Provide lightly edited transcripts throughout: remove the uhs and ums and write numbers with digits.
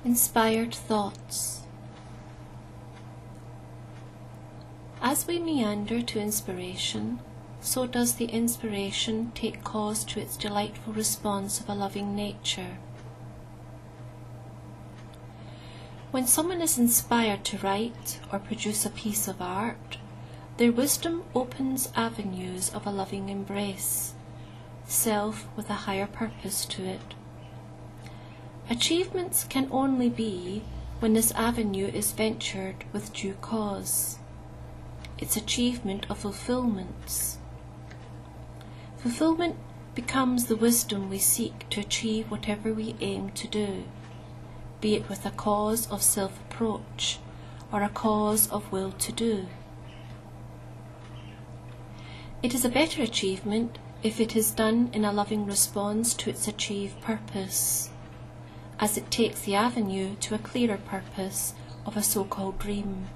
Inspired thoughts. As we meander to inspiration, so does the inspiration take cause to its delightful response of a loving nature. When someone is inspired to write or produce a piece of art, their wisdom opens avenues of a loving embrace, self with a higher purpose to it. Achievements can only be when this avenue is ventured with due cause, its achievement of fulfillments. Fulfillment becomes the wisdom we seek to achieve whatever we aim to do, be it with a cause of self-approach or a cause of will to do. It is a better achievement if it is done in a loving response to its achieved purpose, as it takes the avenue to a clearer purpose of a so-called dream.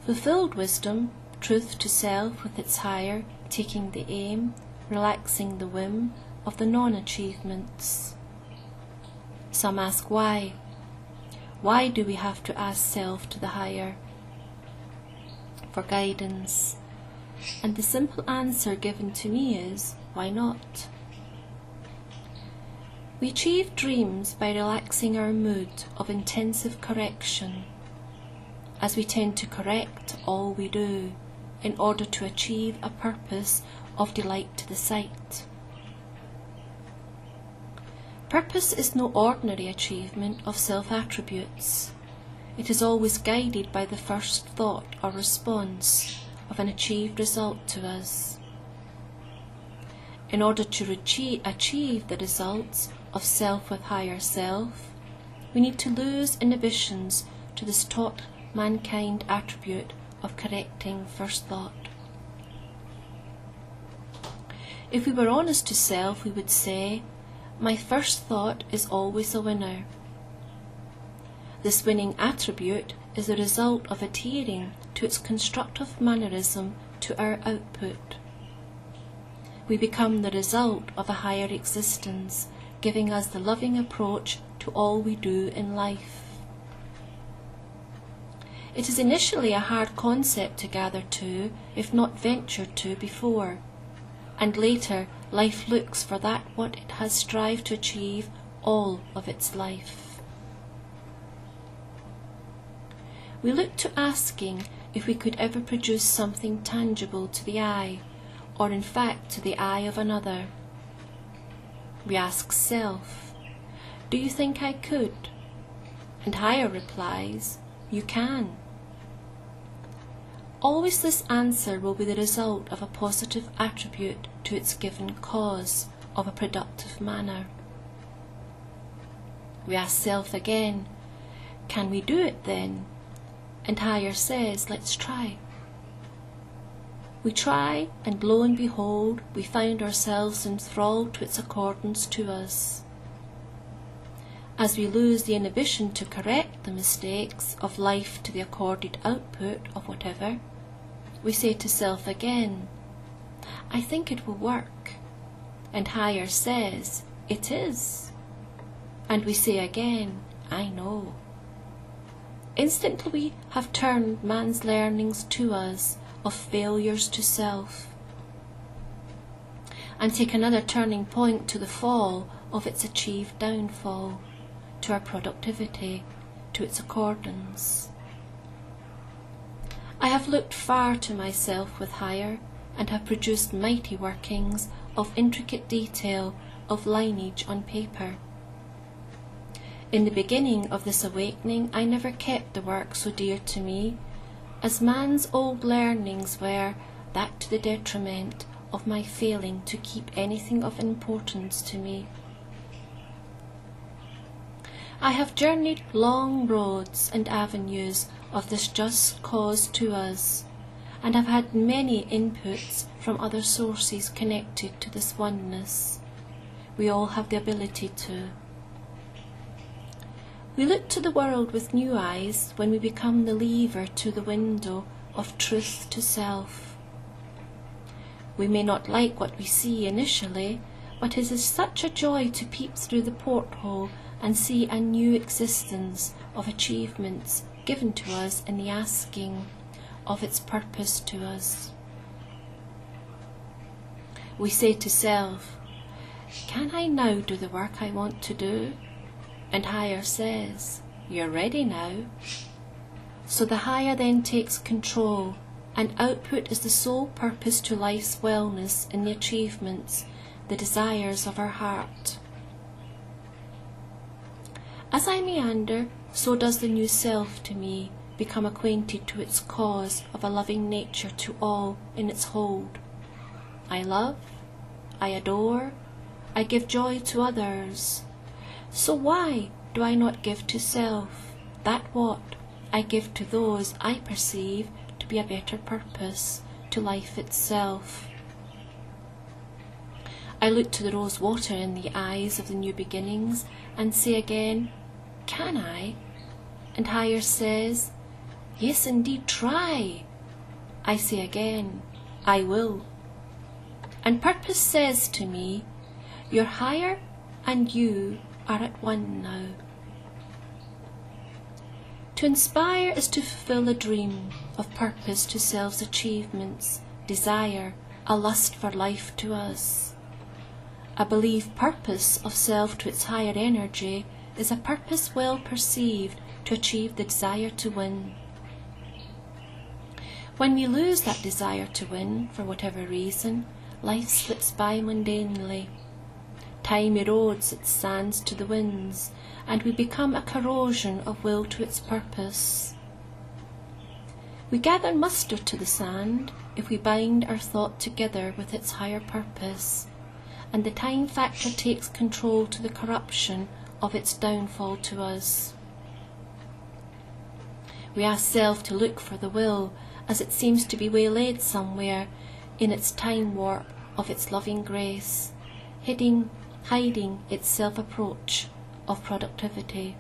Fulfilled wisdom, truth to self with its higher, taking the aim, relaxing the whim of the non-achievements. Some ask why. Why do we have to ask self to the higher for guidance? And the simple answer given to me is, why not? We achieve dreams by relaxing our mood of intensive correction, as we tend to correct all we do in order to achieve a purpose of delight to the sight. Purpose is no ordinary achievement of self-attributes. It is always guided by the first thought or response of an achieved result to us. In order to achieve the results of self with higher self, we need to lose inhibitions to this taught mankind attribute of correcting first thought. If we were honest to self, we would say, my first thought is always a winner. This winning attribute is the result of adhering to its constructive mannerism to our output. We become the result of a higher existence, giving us the loving approach to all we do in life. It is initially a hard concept to gather to, if not ventured to before, and later life looks for that what it has strived to achieve all of its life. We look to asking if we could ever produce something tangible to the eye, or in fact to the eye of another. We ask self, do you think I could? And higher replies, you can. Always this answer will be the result of a positive attribute to its given cause of a productive manner. We ask self again, can we do it then? And higher says, let's try. We try, and lo and behold, we find ourselves enthralled to its accordance to us. As we lose the inhibition to correct the mistakes of life to the accorded output of whatever, we say to self again, I think it will work. And higher says, it is. And we say again, I know. Instantly we have turned man's learnings to us of failures to self, and take another turning point to the fall of its achieved downfall, to our productivity, to its accordance. I have looked far to myself with higher, and have produced mighty workings of intricate detail of lineage on paper. In the beginning of this awakening, I never kept the work so dear to me, as man's old learnings were, that to the detriment of my failing to keep anything of importance to me. I have journeyed long roads and avenues of this just cause to us, and have had many inputs from other sources connected to this oneness. We all have the ability to. We look to the world with new eyes when we become the lever to the window of truth to self. We may not like what we see initially, but it is such a joy to peep through the porthole and see a new existence of achievements given to us in the asking of its purpose to us. We say to self, can I now do the work I want to do? And higher says, you're ready now. So the higher then takes control, and output is the sole purpose to life's wellness in the achievements, the desires of our heart. As I meander, so does the new self to me become acquainted to its cause of a loving nature to all in its hold. I love, I adore, I give joy to others. So why do I not give to self that what I give to those I perceive to be a better purpose to life itself? I look to the rose water in the eyes of the new beginnings and say again, can I? And higher says, yes indeed, try. I say again, I will. And purpose says to me, you're higher and you are at one now. To inspire is to fulfill a dream of purpose to self's achievements, desire, a lust for life to us. A believed purpose of self to its higher energy is a purpose well perceived to achieve the desire to win. When we lose that desire to win, for whatever reason, life slips by mundanely. Time erodes its sands to the winds, and we become a corrosion of will to its purpose. We gather muster to the sand if we bind our thought together with its higher purpose, and the time factor takes control to the corruption of its downfall to us. We ask self to look for the will as it seems to be waylaid somewhere in its time warp of its loving grace, hiding its self-approach of productivity.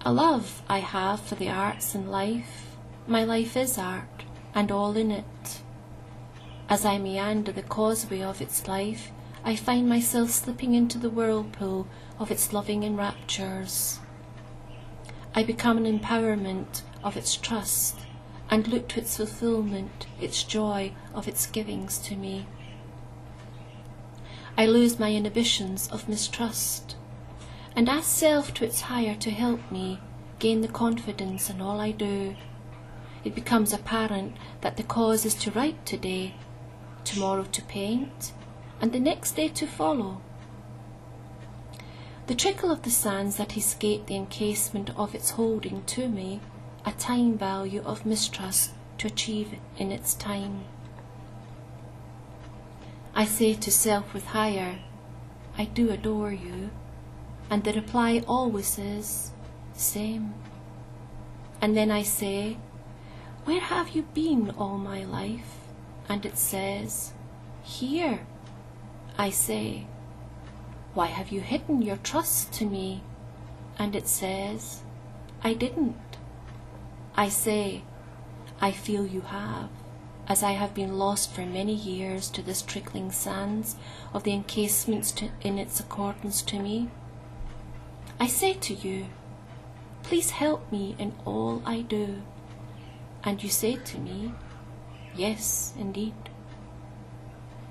A love I have for the arts and life. My life is art, and all in it. As I meander the causeway of its life, I find myself slipping into the whirlpool of its loving enraptures. I become an empowerment of its trust, and look to its fulfillment, its joy of its givings to me. I lose my inhibitions of mistrust, and ask self to its higher to help me gain the confidence in all I do. It becomes apparent that the cause is to write today, tomorrow to paint, and the next day to follow. The trickle of the sands that escape the encasement of its holding to me, a time value of mistrust to achieve in its time. I say to self with higher, I do adore you, and the reply always is, same. And then I say, where have you been all my life? And it says, here. I say, why have you hidden your trust to me? And it says, I didn't. I say, I feel you have, as I have been lost for many years to this trickling sands of the encasements in its accordance to me. I say to you, please help me in all I do. And you say to me, yes, indeed.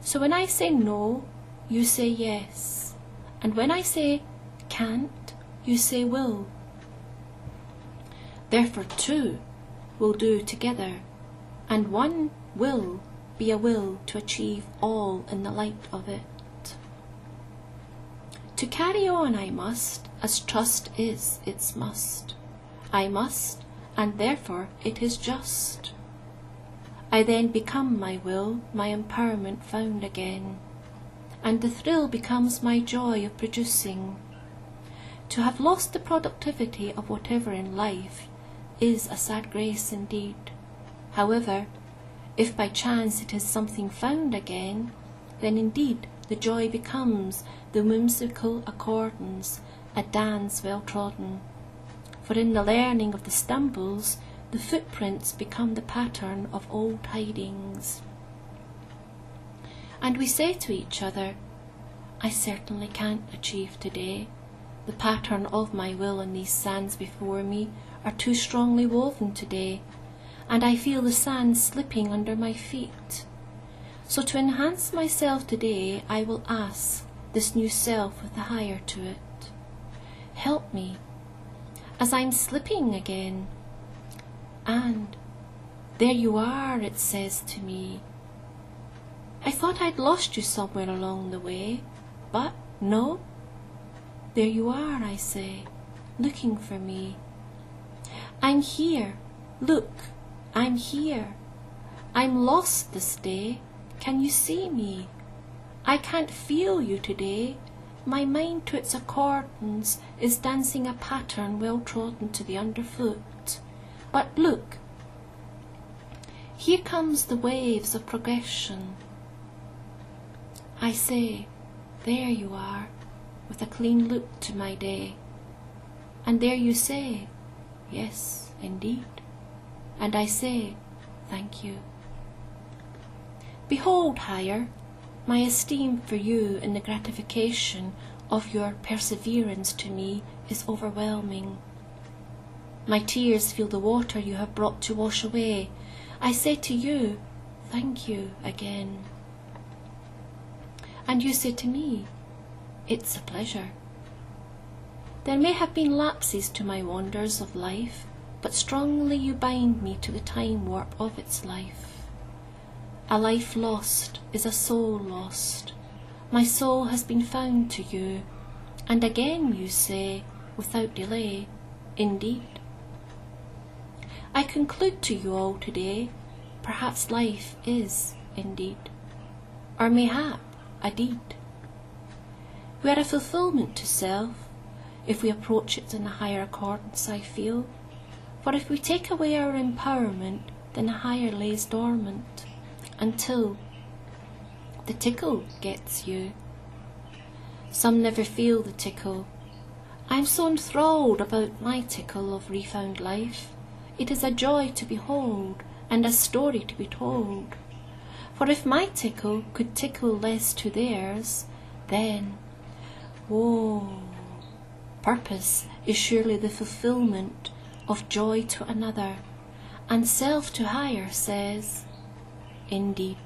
So when I say no, you say yes. And when I say can't, you say will. Therefore two will do together, and one will be a will to achieve all in the light of it. To carry on I must, as trust is its must. I must, and therefore it is just. I then become my will, my empowerment found again, and the thrill becomes my joy of producing. To have lost the productivity of whatever in life is a sad grace indeed. However, if by chance it is something found again, then indeed the joy becomes the whimsical accordance, a dance well trodden. For in the learning of the stumbles, the footprints become the pattern of old hidings. And we say to each other, I certainly can't achieve today. The pattern of my will in these sands before me are too strongly woven today, and I feel the sand slipping under my feet. So to enhance myself today, I will ask this new self with a higher to it. Help me, as I'm slipping again. And there you are, it says to me. I thought I'd lost you somewhere along the way, but no. There you are, I say, looking for me. I'm here, look, I'm here. I'm lost this day, can you see me? I can't feel you today. My mind to its accordance is dancing a pattern well trodden to the underfoot. But look, here comes the waves of progression. I say, there you are, with a clean look to my day. And there you say, yes, indeed. And I say, thank you. Behold, higher, my esteem for you and the gratification of your perseverance to me is overwhelming. My tears feel the water you have brought to wash away. I say to you, thank you again. And you say to me, it's a pleasure. There may have been lapses to my wonders of life, but strongly you bind me to the time warp of its life. A life lost is a soul lost. My soul has been found to you, and again you say, without delay, indeed. I conclude to you all today, perhaps life is indeed, or mayhap a deed. We are a fulfilment to self, if we approach it in a higher accordance, I feel. For if we take away our empowerment, then the higher lays dormant, until the tickle gets you. Some never feel the tickle. I'm so enthralled about my tickle of refound life. It is a joy to behold, and a story to be told. For if my tickle could tickle less to theirs, then, whoa, purpose is surely the fulfilment of joy to another, and self to higher says, indeed.